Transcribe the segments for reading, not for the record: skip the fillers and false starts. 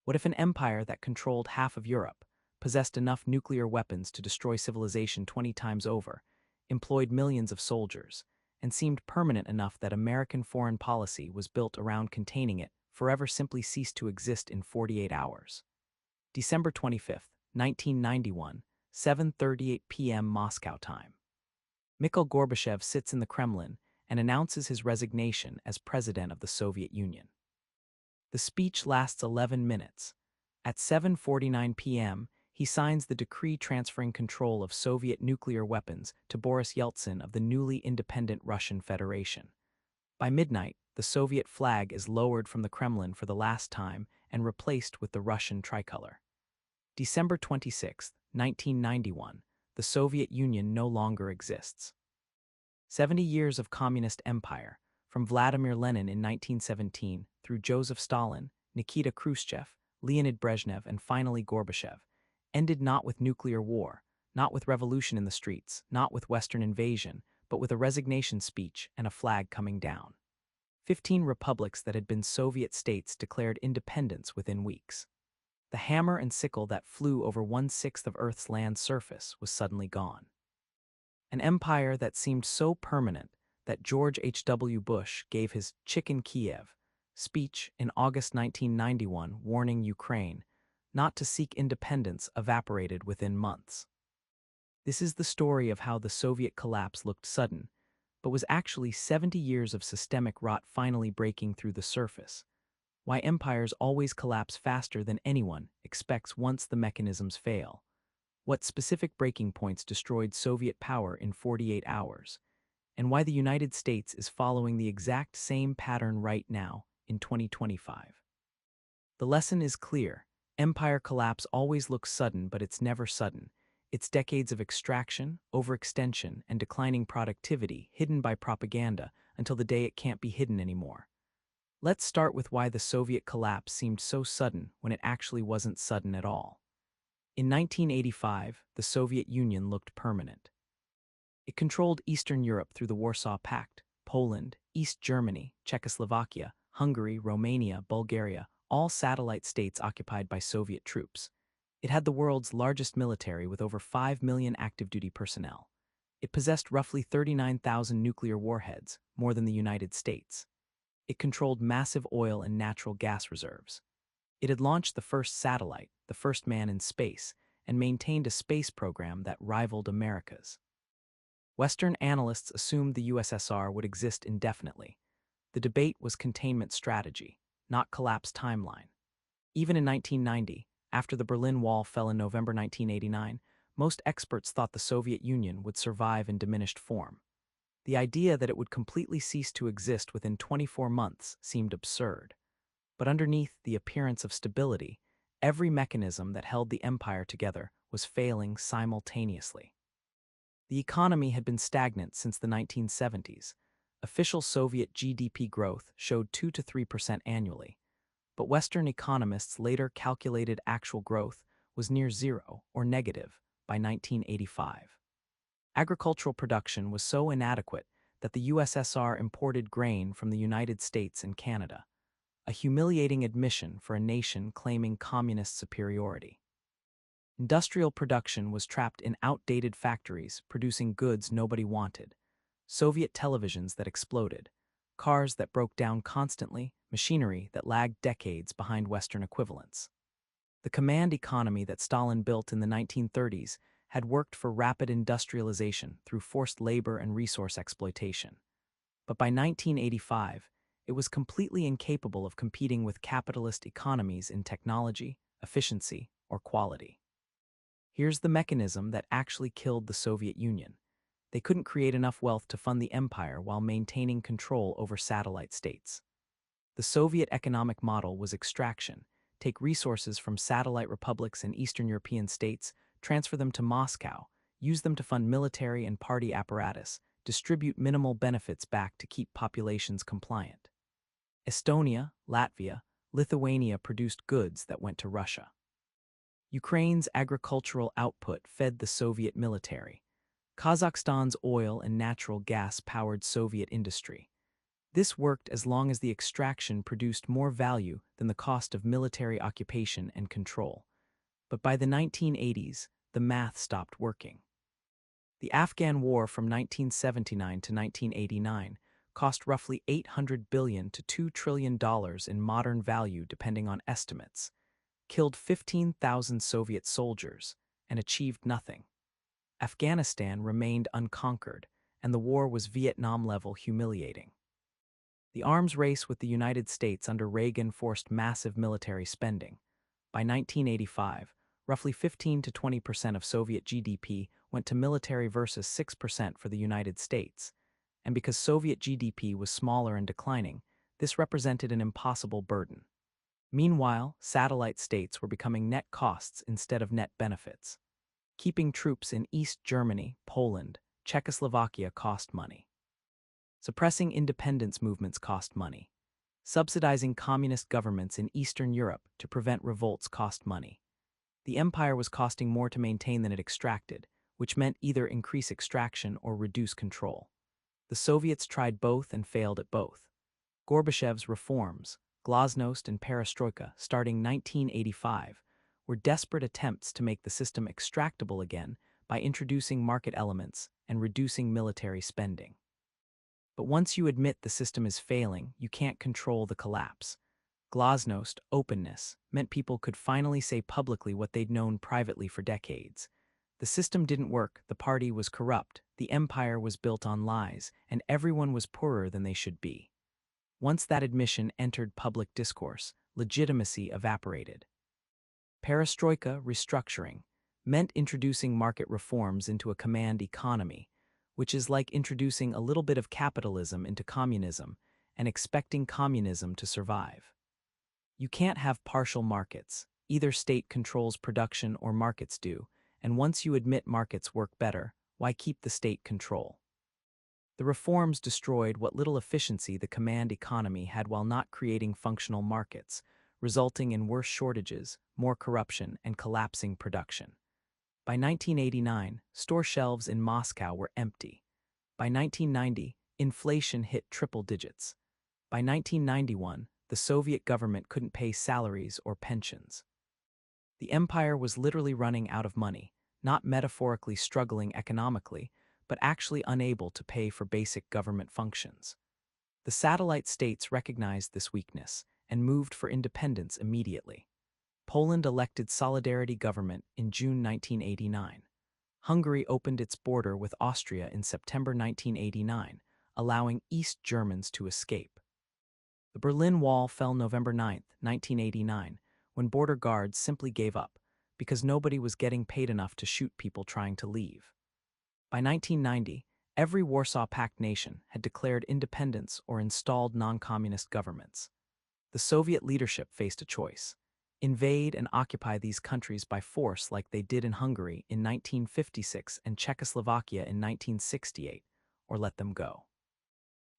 What if an empire that controlled half of Europe, possessed enough nuclear weapons to destroy civilization 20 times over, employed millions of soldiers, and seemed permanent enough that American foreign policy was built around containing it, forever simply ceased to exist in 48 hours? December 25, 1991, 7:38 p.m. Moscow time. Mikhail Gorbachev sits in the Kremlin and announces his resignation as president of the Soviet Union. The speech lasts 11 minutes. At 7:49 p.m., he signs the decree transferring control of Soviet nuclear weapons to Boris Yeltsin of the newly independent Russian Federation. By midnight, the Soviet flag is lowered from the Kremlin for the last time and replaced with the Russian tricolor. December 26, 1991, the Soviet Union no longer exists. 70 years of communist empire, from Vladimir Lenin in 1917 through Joseph Stalin, Nikita Khrushchev, Leonid Brezhnev, and finally Gorbachev, ended not with nuclear war, not with revolution in the streets, not with Western invasion, but with a resignation speech and a flag coming down. 15 republics that had been Soviet states declared independence within weeks. The hammer and sickle that flew over 1/6 of Earth's land surface was suddenly gone. An empire that seemed so permanent that George H.W. Bush gave his Chicken Kiev speech in August 1991 warning Ukraine not to seek independence evaporated within months. This is the story of how the Soviet collapse looked sudden, but was actually 70 years of systemic rot finally breaking through the surface. Why empires always collapse faster than anyone expects once the mechanisms fail. What specific breaking points destroyed Soviet power in 48 hours. And why the United States is following the exact same pattern right now in 2025. The lesson is clear. Empire collapse always looks sudden, but it's never sudden. It's decades of extraction, overextension, and declining productivity hidden by propaganda until the day it can't be hidden anymore. Let's start with why the Soviet collapse seemed so sudden when it actually wasn't sudden at all. In 1985, the Soviet Union looked permanent. It controlled Eastern Europe through the Warsaw Pact, Poland, East Germany, Czechoslovakia, Hungary, Romania, Bulgaria, all satellite states occupied by Soviet troops. It had the world's largest military with over 5 million active-duty personnel. It possessed roughly 39,000 nuclear warheads, more than the United States. It controlled massive oil and natural gas reserves. It had launched the first satellite, the first man in space, and maintained a space program that rivaled America's. Western analysts assumed the USSR would exist indefinitely. The debate was containment strategy, not collapse timeline. Even in 1990, after the Berlin Wall fell in November 1989, most experts thought the Soviet Union would survive in diminished form. The idea that it would completely cease to exist within 24 months seemed absurd. But underneath the appearance of stability, every mechanism that held the empire together was failing simultaneously. The economy had been stagnant since the 1970s. Official Soviet GDP growth showed 2 to 3% annually, but Western economists later calculated actual growth was near zero or negative by 1985. Agricultural production was so inadequate that the USSR imported grain from the United States and Canada, a humiliating admission for a nation claiming communist superiority. Industrial production was trapped in outdated factories producing goods nobody wanted, Soviet televisions that exploded, cars that broke down constantly, machinery that lagged decades behind Western equivalents. The command economy that Stalin built in the 1930s had worked for rapid industrialization through forced labor and resource exploitation. But by 1985, it was completely incapable of competing with capitalist economies in technology, efficiency, or quality. Here's the mechanism that actually killed the Soviet Union. They couldn't create enough wealth to fund the empire while maintaining control over satellite states. The Soviet economic model was extraction. Take resources from satellite republics in Eastern European states, transfer them to Moscow, use them to fund military and party apparatus, distribute minimal benefits back to keep populations compliant. Estonia, Latvia, Lithuania produced goods that went to Russia. Ukraine's agricultural output fed the Soviet military. Kazakhstan's oil and natural gas powered Soviet industry. This worked as long as the extraction produced more value than the cost of military occupation and control. But by the 1980s, the math stopped working. The Afghan War from 1979 to 1989 cost roughly $800 billion to $2 trillion in modern value depending on estimates, killed 15,000 Soviet soldiers, and achieved nothing. Afghanistan remained unconquered, and the war was Vietnam-level humiliating. The arms race with the United States under Reagan forced massive military spending. By 1985, roughly 15 to 20% of Soviet GDP went to military versus 6% for the United States. And because Soviet GDP was smaller and declining, this represented an impossible burden. Meanwhile, satellite states were becoming net costs instead of net benefits. Keeping troops in East Germany, Poland, Czechoslovakia cost money. Suppressing independence movements cost money. Subsidizing communist governments in Eastern Europe to prevent revolts cost money. The empire was costing more to maintain than it extracted, which meant either increase extraction or reduce control. The Soviets tried both and failed at both. Gorbachev's reforms, glasnost and perestroika, starting 1985, were desperate attempts to make the system extractable again by introducing market elements and reducing military spending. But once you admit the system is failing, you can't control the collapse. Glasnost, openness, meant people could finally say publicly what they'd known privately for decades. The system didn't work, the party was corrupt, the empire was built on lies, and everyone was poorer than they should be. Once that admission entered public discourse, legitimacy evaporated. Perestroika, restructuring, meant introducing market reforms into a command economy, which is like introducing a little bit of capitalism into communism and expecting communism to survive. You can't have partial markets. Either state controls production or markets do, and once you admit markets work better, why keep the state control? The reforms destroyed what little efficiency the command economy had while not creating functional markets, resulting in worse shortages, more corruption, and collapsing production. By 1989, store shelves in Moscow were empty. By 1990, inflation hit triple digits. By 1991, the Soviet government couldn't pay salaries or pensions. The empire was literally running out of money, not metaphorically struggling economically, but actually unable to pay for basic government functions. The satellite states recognized this weakness and moved for independence immediately. Poland elected solidarity government in June 1989. Hungary opened its border with Austria in September 1989, allowing East Germans to escape. The Berlin Wall fell November 9, 1989, when border guards simply gave up because nobody was getting paid enough to shoot people trying to leave. By 1990, every Warsaw Pact nation had declared independence or installed non-communist governments. The Soviet leadership faced a choice: invade and occupy these countries by force like they did in Hungary in 1956 and Czechoslovakia in 1968, or let them go.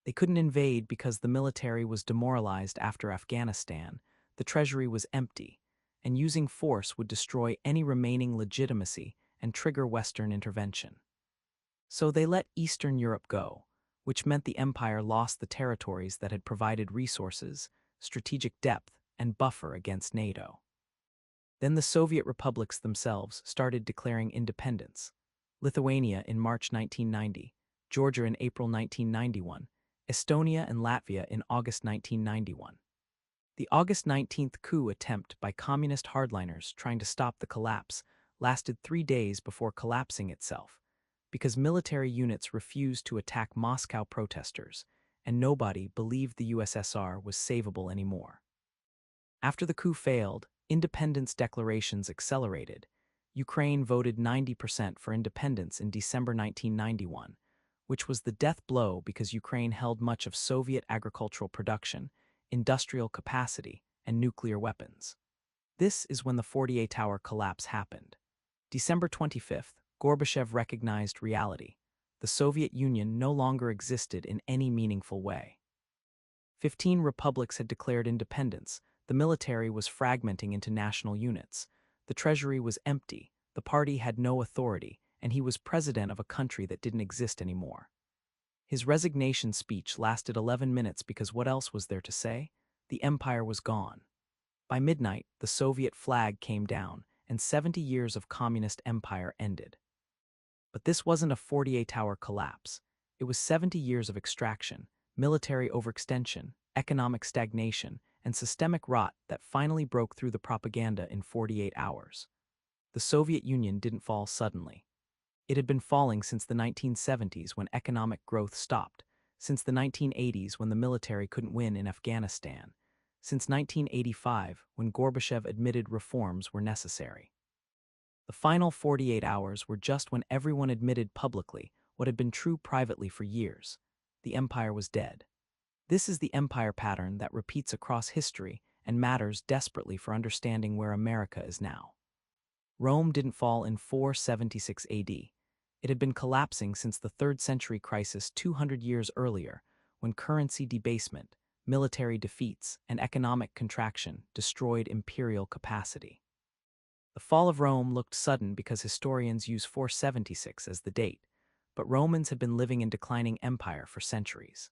They couldn't invade because the military was demoralized after Afghanistan, the treasury was empty, and using force would destroy any remaining legitimacy and trigger Western intervention. So they let Eastern Europe go, which meant the empire lost the territories that had provided resources, strategic depth, and buffer against NATO. Then the Soviet republics themselves started declaring independence. Lithuania in March 1990, Georgia in April 1991, Estonia and Latvia in August 1991. The August 19th coup attempt by communist hardliners trying to stop the collapse lasted 3 days before collapsing itself, because military units refused to attack Moscow protesters, and nobody believed the USSR was savable anymore. After the coup failed, independence declarations accelerated. Ukraine voted 90% for independence in December 1991, which was the death blow because Ukraine held much of Soviet agricultural production, industrial capacity, and nuclear weapons. This is when the 48-hour collapse happened. December 25th, Gorbachev recognized reality. The Soviet Union no longer existed in any meaningful way. 15 republics had declared independence. The military was fragmenting into national units. The treasury was empty. The party had no authority, and he was president of a country that didn't exist anymore. His resignation speech lasted 11 minutes because what else was there to say? The empire was gone. By midnight, the Soviet flag came down, and 70 years of communist empire ended. But this wasn't a 48-hour collapse. It was 70 years of extraction, military overextension, economic stagnation, and systemic rot that finally broke through the propaganda in 48 hours. The Soviet Union didn't fall suddenly. It had been falling since the 1970s when economic growth stopped, since the 1980s when the military couldn't win in Afghanistan, since 1985 when Gorbachev admitted reforms were necessary. The final 48 hours were just when everyone admitted publicly what had been true privately for years. The empire was dead. This is the empire pattern that repeats across history and matters desperately for understanding where America is now. Rome didn't fall in 476 AD. It had been collapsing since the 3rd century crisis 200 years earlier, when currency debasement, military defeats, and economic contraction destroyed imperial capacity. The fall of Rome looked sudden because historians use 476 as the date, but Romans had been living in declining empire for centuries.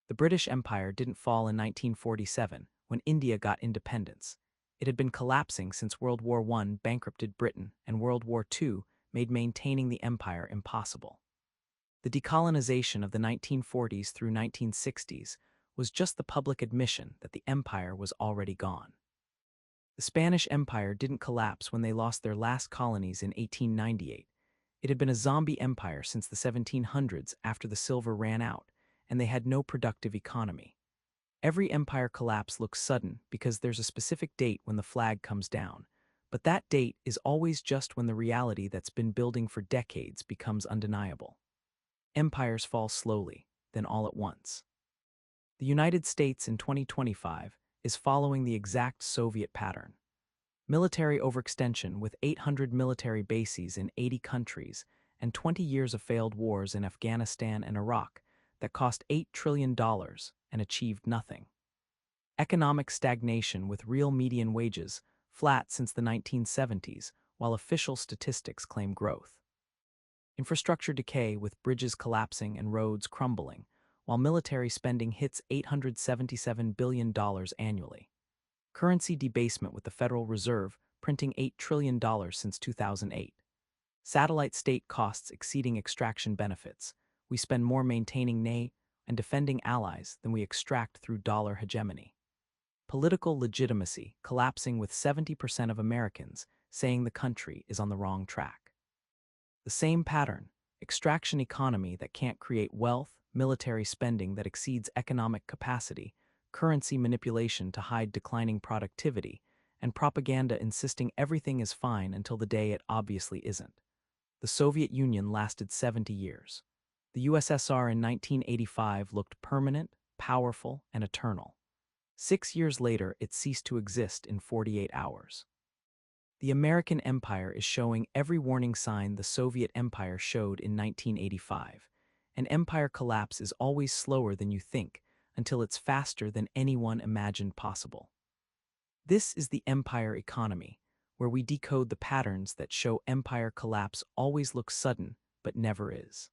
The British Empire didn't fall in 1947, when India got independence. It had been collapsing since World War I bankrupted Britain, and World War II made maintaining the empire impossible. The decolonization of the 1940s through 1960s was just the public admission that the empire was already gone. The Spanish Empire didn't collapse when they lost their last colonies in 1898. It had been a zombie empire since the 1700s after the silver ran out, and they had no productive economy. Every empire collapse looks sudden because there's a specific date when the flag comes down, but that date is always just when the reality that's been building for decades becomes undeniable. Empires fall slowly, then all at once. The United States in 2025 is following the exact Soviet pattern. Military overextension with 800 military bases in 80 countries and 20 years of failed wars in Afghanistan and Iraq that cost $8 trillion and achieved nothing. Economic stagnation with real median wages flat since the 1970s, while official statistics claim growth. Infrastructure decay with bridges collapsing and roads crumbling, while military spending hits $877 billion annually. Currency debasement with the Federal Reserve printing $8 trillion since 2008. Satellite state costs exceeding extraction benefits. We spend more maintaining NATO and defending allies than we extract through dollar hegemony. Political legitimacy collapsing with 70% of Americans saying the country is on the wrong track. The same pattern, extraction economy that can't create wealth, military spending that exceeds economic capacity, currency manipulation to hide declining productivity, and propaganda insisting everything is fine until the day it obviously isn't. The Soviet Union lasted 70 years. The USSR in 1985 looked permanent, powerful, and eternal. 6 years later, it ceased to exist in 48 hours. The American empire is showing every warning sign the Soviet Empire showed in 1985. An empire collapse is always slower than you think, until it's faster than anyone imagined possible. This is the empire economy, where we decode the patterns that show empire collapse always looks sudden, but never is.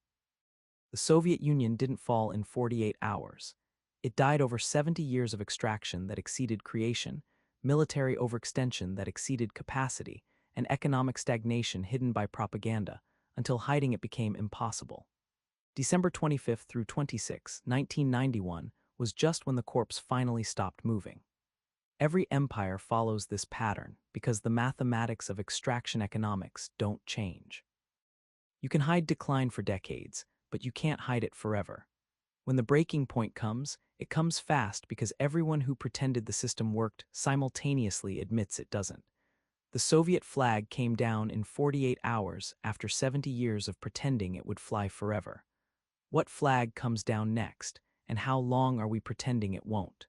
The Soviet Union didn't fall in 48 hours. It died over 70 years of extraction that exceeded creation, military overextension that exceeded capacity, and economic stagnation hidden by propaganda, until hiding it became impossible. December 25 through 26, 1991, was just when the corpse finally stopped moving. Every empire follows this pattern because the mathematics of extraction economics don't change. You can hide decline for decades, but you can't hide it forever. When the breaking point comes, it comes fast because everyone who pretended the system worked simultaneously admits it doesn't. The Soviet flag came down in 48 hours after 70 years of pretending it would fly forever. What flag comes down next, and how long are we pretending it won't?